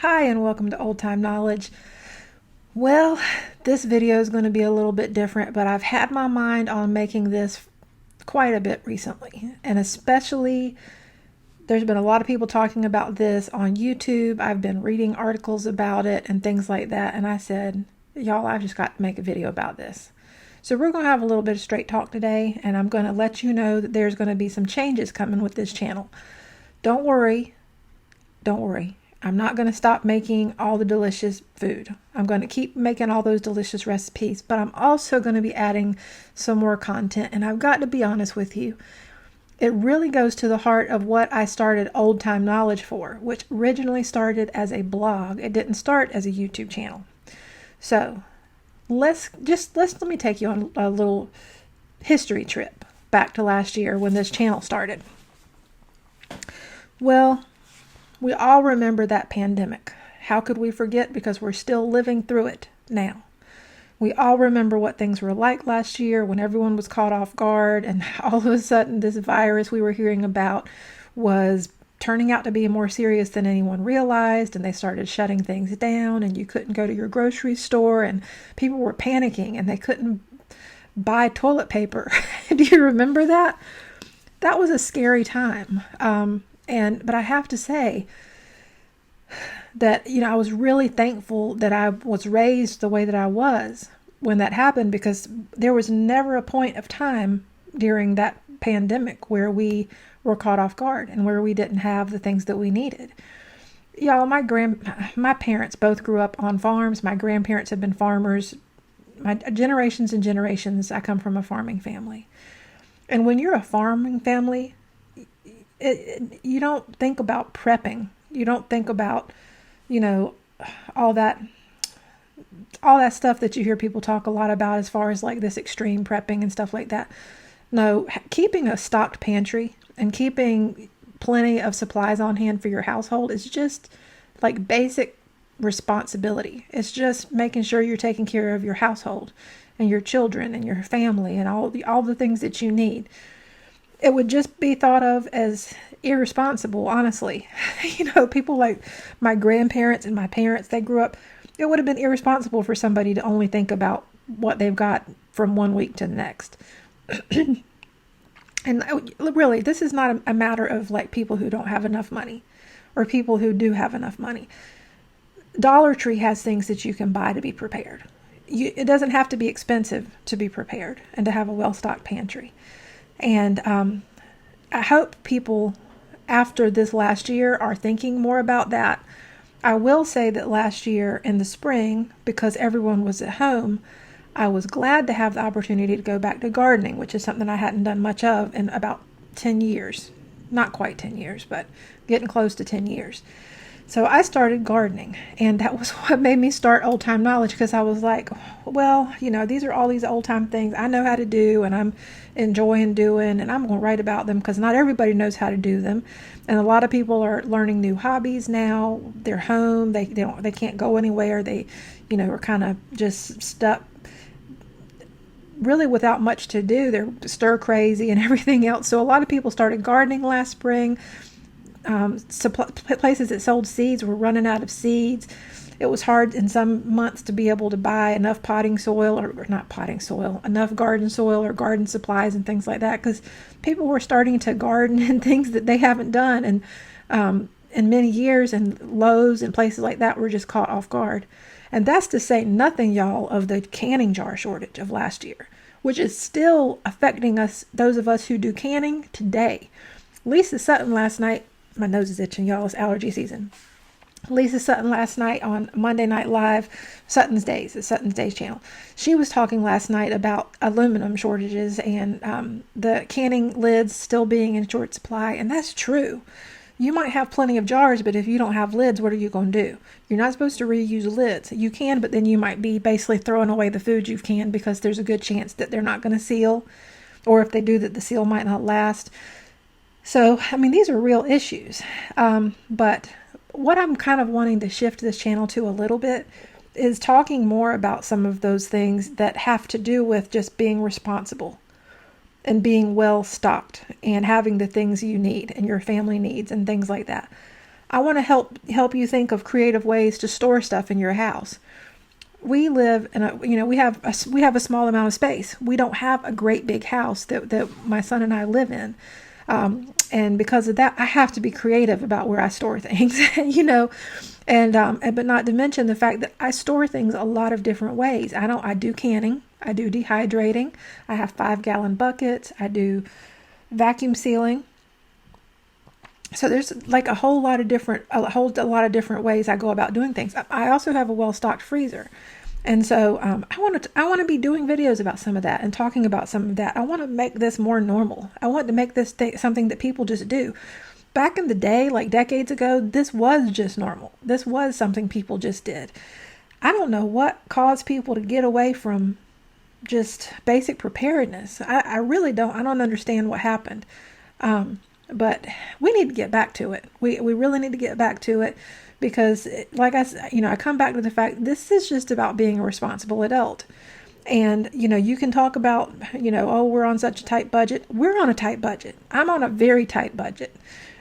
Hi and welcome to Old Time Knowledge. Well, this video is going to be a little bit different, but I've had my mind on making this quite a bit recently. And especially, there's been a lot of people talking about this on YouTube. I've been reading articles about it and things like that. And I said, y'all, I've just got to make a video about this. So we're going to have a little bit of straight talk today, and I'm going to let you know that there's going to be some changes coming with this channel. Don't worry. Don't worry. I'm not going to stop making all the delicious food. I'm going to keep making all those delicious recipes, but I'm also going to be adding some more content. And I've got to be honest with you, it really goes to the heart of what I started Old Time Knowledge for, which originally started as a blog. It didn't start as a YouTube channel. So let me take you on a little history trip back to last year when this channel started. Well, we all remember that pandemic. How could we forget? Because we're still living through it now. We all remember what things were like last year when everyone was caught off guard, and all of a sudden this virus we were hearing about was turning out to be more serious than anyone realized, and they started shutting things down, and you couldn't go to your grocery store, and people were panicking, and they couldn't buy toilet paper. Do you remember that? That was a scary time. But I have to say that, I was really thankful that I was raised the way that I was when that happened, because there was never a point of time during that pandemic where we were caught off guard and where we didn't have the things that we needed. Y'all, my parents both grew up on farms. My grandparents have been farmers. My generations and generations, I come from a farming family. And when you're a farming family, you don't think about prepping. You don't think about, all that stuff that you hear people talk a lot about as far as like this extreme prepping and stuff like that. No, keeping a stocked pantry and keeping plenty of supplies on hand for your household is just like basic responsibility. It's just making sure you're taking care of your household and your children and your family and all the things that you need. It would just be thought of as irresponsible, honestly. People like my grandparents and my parents, they grew up, it would have been irresponsible for somebody to only think about what they've got from one week to the next. And really, this is not a matter of like people who don't have enough money or people who do have enough money. Dollar Tree has things that you can buy to be prepared. It doesn't have to be expensive to be prepared and to have a well-stocked pantry. And I hope people after this last year are thinking more about that. I will say that last year in the spring, because everyone was at home, I was glad to have the opportunity to go back to gardening, which is something I hadn't done much of in about 10 years. Not quite 10 years, but getting close to 10 years. So I started gardening, and that was what made me start Old Time Knowledge, because I was like, well, these are all these old time things I know how to do and I'm enjoying doing, and I'm going to write about them because not everybody knows how to do them. And a lot of people are learning new hobbies now. They're home. They can't go anywhere. They, are kind of just stuck really without much to do. They're stir crazy and everything else. So a lot of people started gardening last spring. Places that sold seeds were running out of seeds. It was hard in some months to be able to buy enough enough garden soil or garden supplies and things like that, because people were starting to garden and things that they haven't done in many years, and Lowe's and places like that were just caught off guard. And that's to say nothing, y'all, of the canning jar shortage of last year, which is still affecting us, those of us who do canning today. Lisa Sutton last night, my nose is itching, y'all. It's allergy season. Lisa Sutton last night on Monday Night Live, Sutton's Days, the Sutton's Days channel. She was talking last night about aluminum shortages and the canning lids still being in short supply. And that's true. You might have plenty of jars, but if you don't have lids, what are you going to do? You're not supposed to reuse lids. You can, but then you might be basically throwing away the food you've canned because there's a good chance that they're not going to seal. Or if they do, that the seal might not last. So, these are real issues. But what I'm kind of wanting to shift this channel to a little bit is talking more about some of those things that have to do with just being responsible and being well stocked and having the things you need and your family needs and things like that. I want to help you think of creative ways to store stuff in your house. We live in a, we have a small amount of space. We don't have a great big house that my son and I live in. And because of that, I have to be creative about where I store things, but not to mention the fact that I store things a lot of different ways. I do canning, I do dehydrating, I have 5-gallon buckets, I do vacuum sealing. So there's like a lot of different ways I go about doing things. I also have a well-stocked freezer. And so I want to be doing videos about some of that and talking about some of that. I want to make this more normal. I want to make this something that people just do. Back in the day, like decades ago, this was just normal. This was something people just did. I don't know what caused people to get away from just basic preparedness. I really don't. I don't understand what happened. But we need to get back to it. We really need to get back to it because, like I said, I come back to the fact this is just about being a responsible adult. And, you can talk about, oh, we're on such a tight budget. We're on a tight budget. I'm on a very tight budget.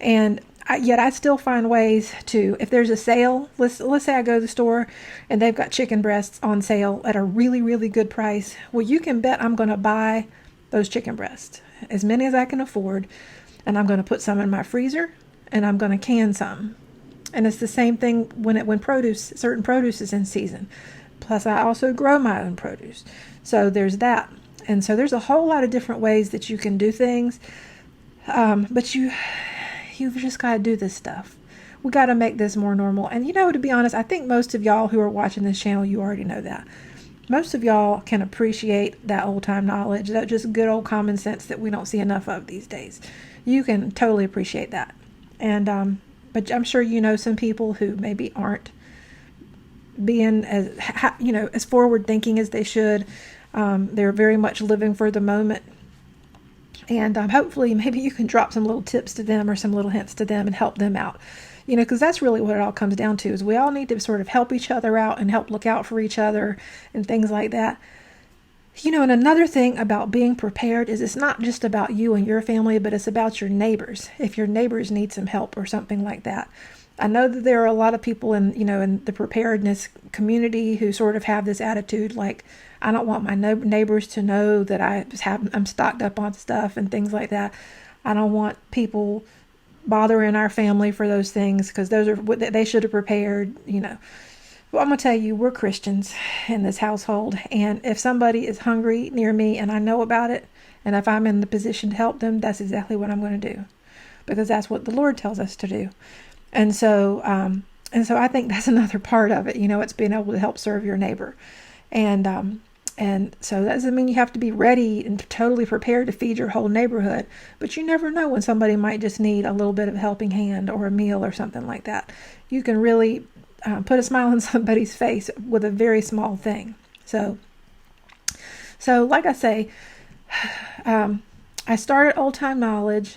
And yet I still find ways to, if there's a sale, let's say I go to the store and they've got chicken breasts on sale at a really, really good price. Well, you can bet I'm going to buy those chicken breasts, as many as I can afford. And I'm going to put some in my freezer, and I'm going to can some. And it's the same thing when certain produce is in season. Plus, I also grow my own produce. So there's that. And so there's a whole lot of different ways that you can do things. But you've just got to do this stuff. We got to make this more normal. And to be honest, I think most of y'all who are watching this channel, you already know that. Most of y'all can appreciate that old time knowledge, that just good old common sense that we don't see enough of these days. You can totally appreciate that. And, but I'm sure some people who maybe aren't being as forward thinking as they should. They're very much living for the moment. And hopefully maybe you can drop some little tips to them or some little hints to them and help them out. Because that's really what it all comes down to, is we all need to sort of help each other out and help look out for each other and things like that. And another thing about being prepared is it's not just about you and your family, but it's about your neighbors. If your neighbors need some help or something like that. I know that there are a lot of people in the preparedness community who sort of have this attitude like, I don't want my neighbors to know that I'm stocked up on stuff and things like that. I don't want people bothering our family for those things because those are what they should have prepared, Well, I'm going to tell you, we're Christians in this household, and if somebody is hungry near me and I know about it, and if I'm in the position to help them, that's exactly what I'm going to do, because that's what the Lord tells us to do. And so I think that's another part of it. It's being able to help serve your neighbor, and so that doesn't mean you have to be ready and totally prepared to feed your whole neighborhood, but you never know when somebody might just need a little bit of a helping hand or a meal or something like that. You can really put a smile on somebody's face with a very small thing. So like I say, I started Old Time Knowledge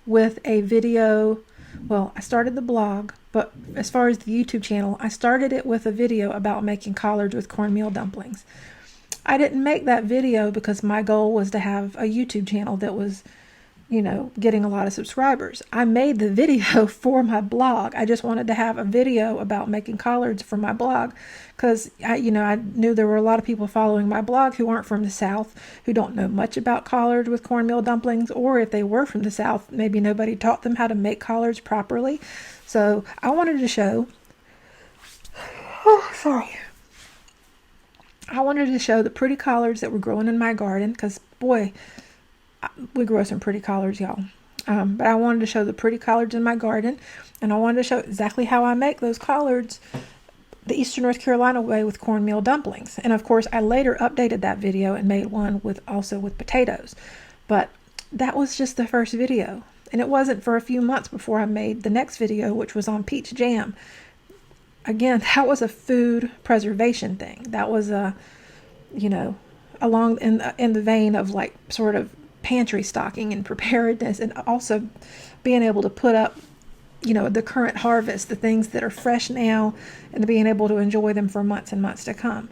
with a video. Well, I started the blog, but as far as the YouTube channel, I started it with a video about making collards with cornmeal dumplings. I didn't make that video because my goal was to have a YouTube channel that was getting a lot of subscribers. I made the video for my blog. I just wanted to have a video about making collards for my blog because I knew there were a lot of people following my blog who aren't from the South, who don't know much about collards with cornmeal dumplings, or if they were from the South, maybe nobody taught them how to make collards properly. So I wanted to show, I wanted to show the pretty collards that were growing in my garden because, boy, we grow some pretty collards, y'all. But I wanted to show the pretty collards in my garden, and I wanted to show exactly how I make those collards the Eastern North Carolina way with cornmeal dumplings. And of course, I later updated that video and made one with potatoes. But that was just the first video. And it wasn't for a few months before I made the next video, which was on peach jam. Again, that was a food preservation thing. That was along in the vein of like sort of pantry stocking and preparedness, and also being able to put up the current harvest, the things that are fresh now, and being able to enjoy them for months and months to come.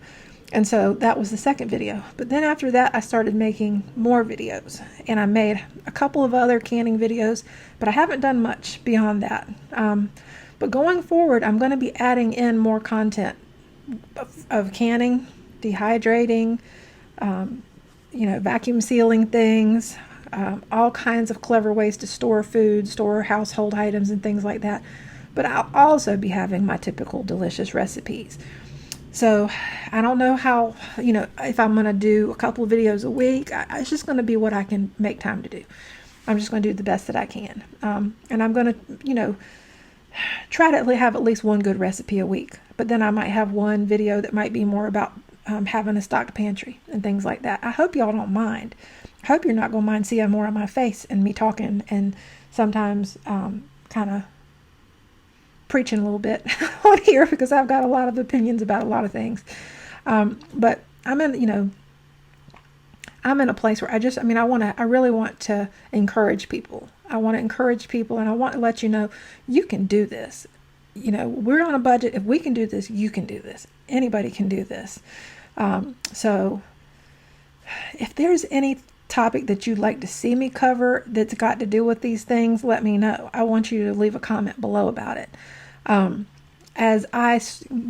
And so that was the second video. But then after that, I started making more videos, and I made a couple of other canning videos, but I haven't done much beyond that. But going forward, I'm going to be adding in more content of canning, dehydrating, vacuum sealing things, all kinds of clever ways to store food, store household items and things like that. But I'll also be having my typical delicious recipes. So I don't know how, if I'm going to do a couple of videos a week. It's just going to be what I can make time to do. I'm just going to do the best that I can. And I'm going to, try to have at least one good recipe a week. But then I might have one video that might be more about having a stocked pantry and things like that. I hope y'all don't mind. I hope you're not going to mind seeing more of my face and me talking and sometimes kind of preaching a little bit on here because I've got a lot of opinions about a lot of things. But I'm in a place where I really want to encourage people. I want to encourage people, and I want to let you know you can do this. We're on a budget. If we can do this, you can do this. Anybody can do this. So if there's any topic that you'd like to see me cover that's got to do with these things, let me know. I want you to leave a comment below about it. As I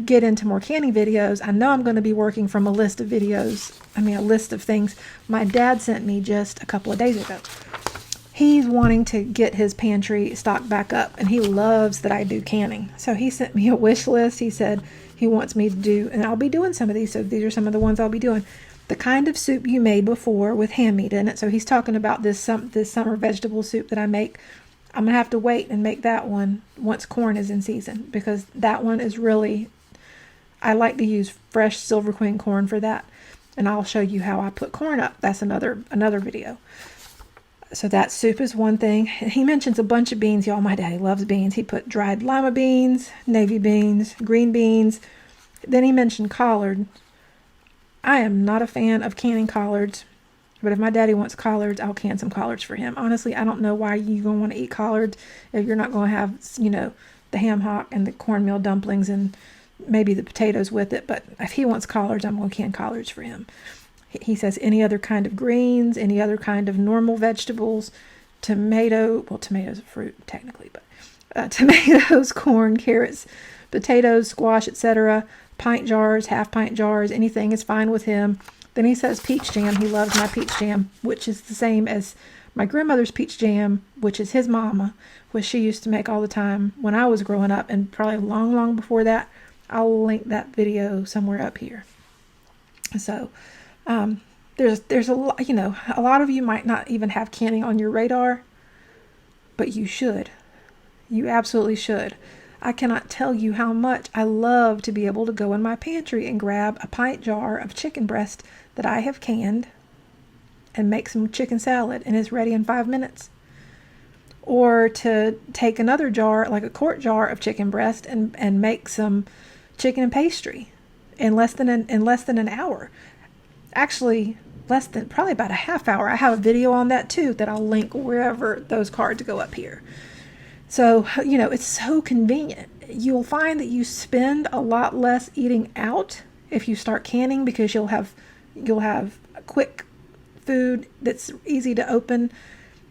get into more canning videos, I know I'm going to be working from a list of videos. A list of things my dad sent me just a couple of days ago. He's wanting to get his pantry stocked back up, and he loves that I do canning. So he sent me a wish list. He said he wants me to do, and I'll be doing some of these. So these are some of the ones I'll be doing. The kind of soup you made before with ham meat in it. So he's talking about this summer vegetable soup that I make. I'm going to have to wait and make that one once corn is in season, because that one is really, I like to use fresh Silver Queen corn for that. And I'll show you how I put corn up. That's another video. So that soup is one thing. He mentions a bunch of beans. Y'all, my daddy loves beans. He put dried lima beans, navy beans, green beans. Then he mentioned collard. I am not a fan of canning collards. But if my daddy wants collards, I'll can some collards for him. Honestly, I don't know why you're going to want to eat collards if you're not going to have, the ham hock and the cornmeal dumplings and maybe the potatoes with it. But if he wants collards, I'm going to can collards for him. He says any other kind of greens, any other kind of normal vegetables, tomatoes are fruit technically, but tomatoes, corn, carrots, potatoes, squash, etc., pint jars, half pint jars, anything is fine with him. Then he says peach jam. He loves my peach jam, which is the same as my grandmother's peach jam, which is his mama, which she used to make all the time when I was growing up, and probably long, long before that. I'll link that video somewhere up here. So there's a lot, a lot of you might not even have canning on your radar, but you should. You absolutely should. I cannot tell you how much I love to be able to go in my pantry and grab a pint jar of chicken breast that I have canned and make some chicken salad, and it's ready in 5 minutes. Or to take another jar, like a quart jar of chicken breast, and make some chicken and pastry in less than an hour. Actually, probably about a half hour. I have a video on that too that I'll link wherever those cards go up here. So, it's so convenient. You'll find that you spend a lot less eating out if you start canning, because you'll have quick food that's easy to open.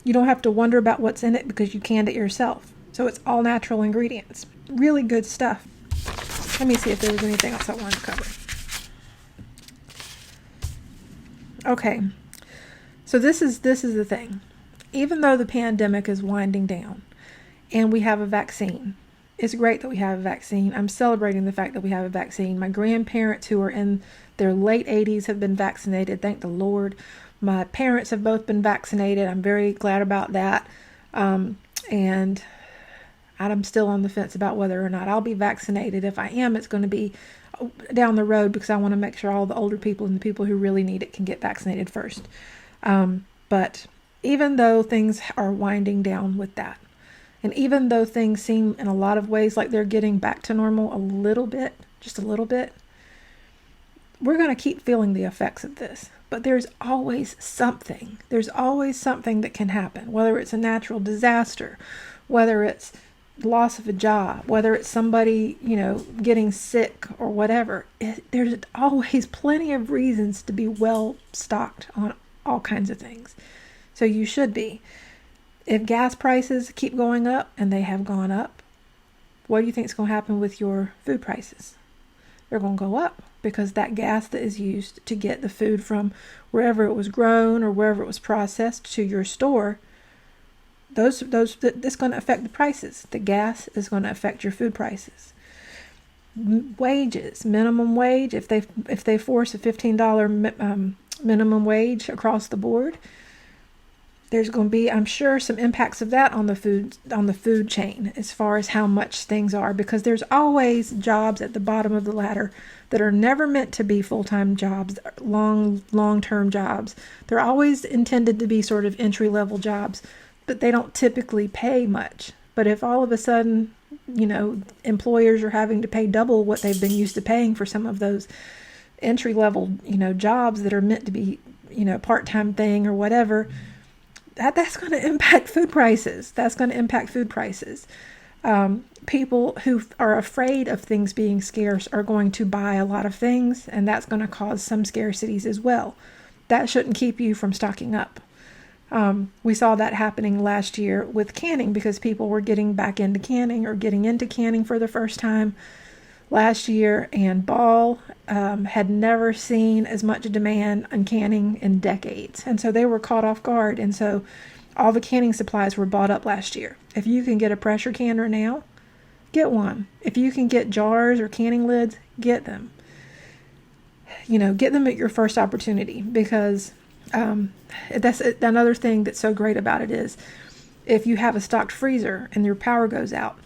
You don't have to wonder about what's in it because you canned it yourself. So it's all natural ingredients. Really good stuff. Let me see if there was anything else I wanted to cover. Okay. So this is the thing. Even though the pandemic is winding down, and we have a vaccine. It's great that we have a vaccine. I'm celebrating the fact that we have a vaccine. My grandparents, who are in their late 80s, have been vaccinated. Thank the Lord. My parents have both been vaccinated. I'm very glad about that. And I'm still on the fence about whether or not I'll be vaccinated. If I am, it's going to be down the road, because I want to make sure all the older people and the people who really need it can get vaccinated first. But even though things are winding down with that, and even though things seem in a lot of ways like they're getting back to normal a little bit, just a little bit, we're going to keep feeling the effects of this. But there's always something. There's always something that can happen, whether it's a natural disaster, whether it's loss of a job, whether it's somebody, getting sick or whatever. There's always plenty of reasons to be well stocked on all kinds of things. So you should be. If gas prices keep going up, and they have gone up, what do you think is going to happen with your food prices? They're going to go up because that gas that is used to get the food from wherever it was grown or wherever it was processed to your store, that's going to affect the prices. The gas is going to affect your food prices. Wages, minimum wage, if they force a $15 minimum wage across the board, there's going to be, I'm sure, some impacts of that on the food chain as far as how much things are, because there's always jobs at the bottom of the ladder that are never meant to be full-time jobs, long-term jobs. They're always intended to be sort of entry-level jobs, but they don't typically pay much. But if all of a sudden, employers are having to pay double what they've been used to paying for some of those entry-level, jobs that are meant to be, part-time thing or whatever, that's going to impact food prices. People who are afraid of things being scarce are going to buy a lot of things, and that's going to cause some scarcities as well. That shouldn't keep you from stocking up. We saw that happening last year with canning because people were getting back into canning or getting into canning for the first time last year, and Ball had never seen as much demand on canning in decades, and so they were caught off guard, and so all the canning supplies were bought up last year. If you can get a pressure canner now, get one. If you can get jars or canning lids, get them. Get them at your first opportunity, because that's another thing that's so great about it is if you have a stocked freezer and your power goes out,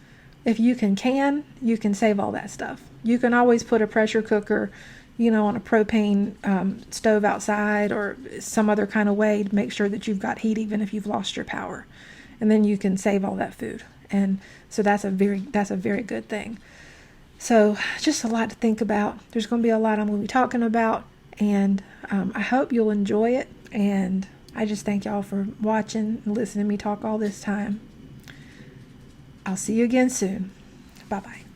if you can, you can save all that stuff. You can always put a pressure cooker, on a propane stove outside or some other kind of way to make sure that you've got heat even if you've lost your power. And then you can save all that food. And so that's a very good thing. So just a lot to think about. There's going to be a lot I'm going to be talking about, and I hope you'll enjoy it. And I just thank y'all for watching and listening to me talk all this time. I'll see you again soon. Bye-bye.